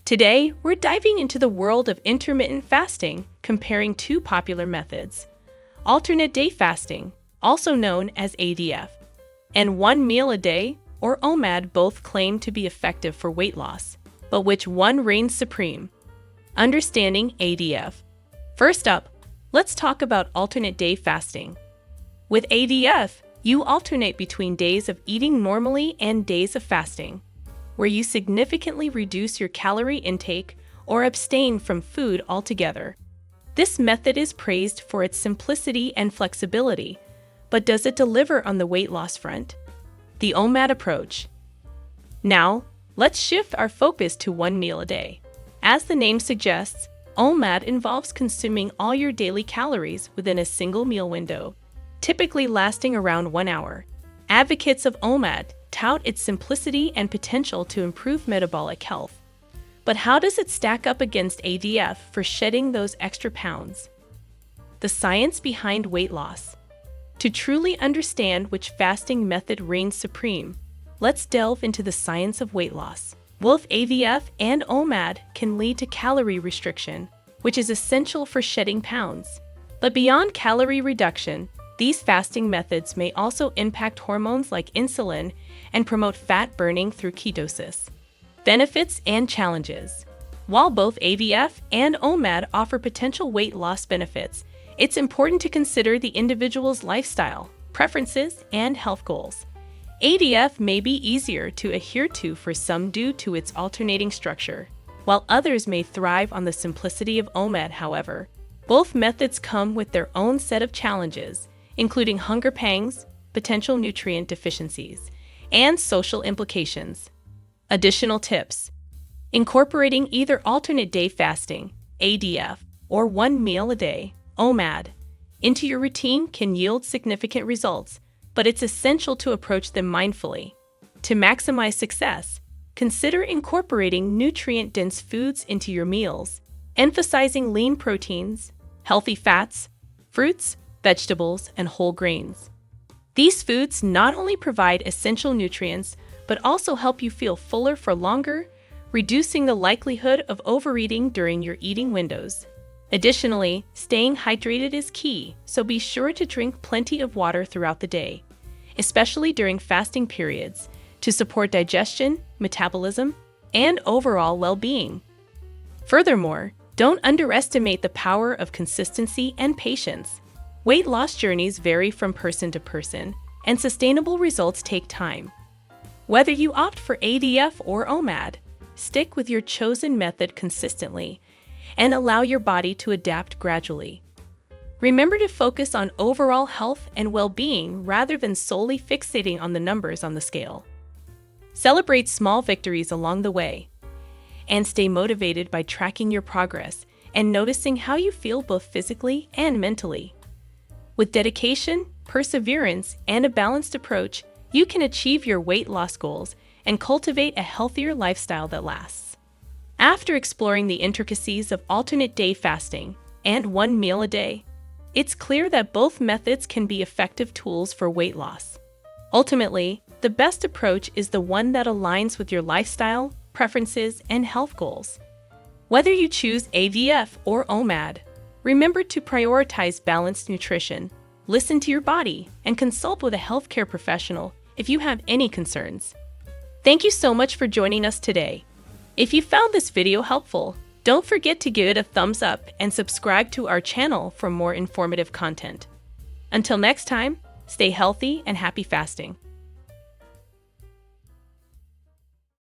Today, we're diving into the world of intermittent fasting, comparing two popular methods: alternate day fasting, also known as ADF, and one meal a day, or OMAD. Both claim to be effective for weight loss, but which one reigns supreme? Understanding ADF. First up, let's talk about alternate day fasting. With ADF, you alternate between days of eating normally and days of fasting, where you significantly reduce your calorie intake or abstain from food altogether. This method is praised for its simplicity and flexibility, but does it deliver on the weight loss front? The OMAD Approach. Now, let's shift our focus to one meal a day. As the name suggests, OMAD involves consuming all your daily calories within a single meal window, typically lasting around 1 hour. Advocates of OMAD tout its simplicity and potential to improve metabolic health. But how does it stack up against ADF for shedding those extra pounds? The science behind weight loss. To truly understand which fasting method reigns supreme, let's delve into the science of weight loss. Both ADF and OMAD can lead to calorie restriction, which is essential for shedding pounds. But beyond calorie reduction, these fasting methods may also impact hormones like insulin and promote fat burning through ketosis. Benefits and challenges. While both ADF and OMAD offer potential weight loss benefits, it's important to consider the individual's lifestyle, preferences, and health goals. ADF may be easier to adhere to for some due to its alternating structure, while others may thrive on the simplicity of OMAD. However, both methods come with their own set of challenges, including hunger pangs, potential nutrient deficiencies, and social implications. Additional tips. Incorporating either alternate day fasting, ADF, or one meal a day, OMAD, into your routine can yield significant results, but it's essential to approach them mindfully. To maximize success, consider incorporating nutrient-dense foods into your meals, emphasizing lean proteins, healthy fats, fruits, vegetables, and whole grains. These foods not only provide essential nutrients, but also help you feel fuller for longer, reducing the likelihood of overeating during your eating windows. Additionally, staying hydrated is key, so be sure to drink plenty of water throughout the day, especially during fasting periods, to support digestion, metabolism, and overall well-being. Furthermore, don't underestimate the power of consistency and patience. Weight loss journeys vary from person to person, and sustainable results take time. Whether you opt for ADF or OMAD, stick with your chosen method consistently and allow your body to adapt gradually. Remember to focus on overall health and well-being rather than solely fixating on the numbers on the scale. Celebrate small victories along the way, and stay motivated by tracking your progress and noticing how you feel both physically and mentally. With dedication, perseverance, and a balanced approach, you can achieve your weight loss goals and cultivate a healthier lifestyle that lasts. After exploring the intricacies of alternate day fasting and one meal a day, it's clear that both methods can be effective tools for weight loss. Ultimately, the best approach is the one that aligns with your lifestyle, preferences, and health goals. Whether you choose ADF or OMAD, remember to prioritize balanced nutrition, listen to your body, and consult with a healthcare professional if you have any concerns. Thank you so much for joining us today. If you found this video helpful, don't forget to give it a thumbs up and subscribe to our channel for more informative content. Until next time, stay healthy and happy fasting.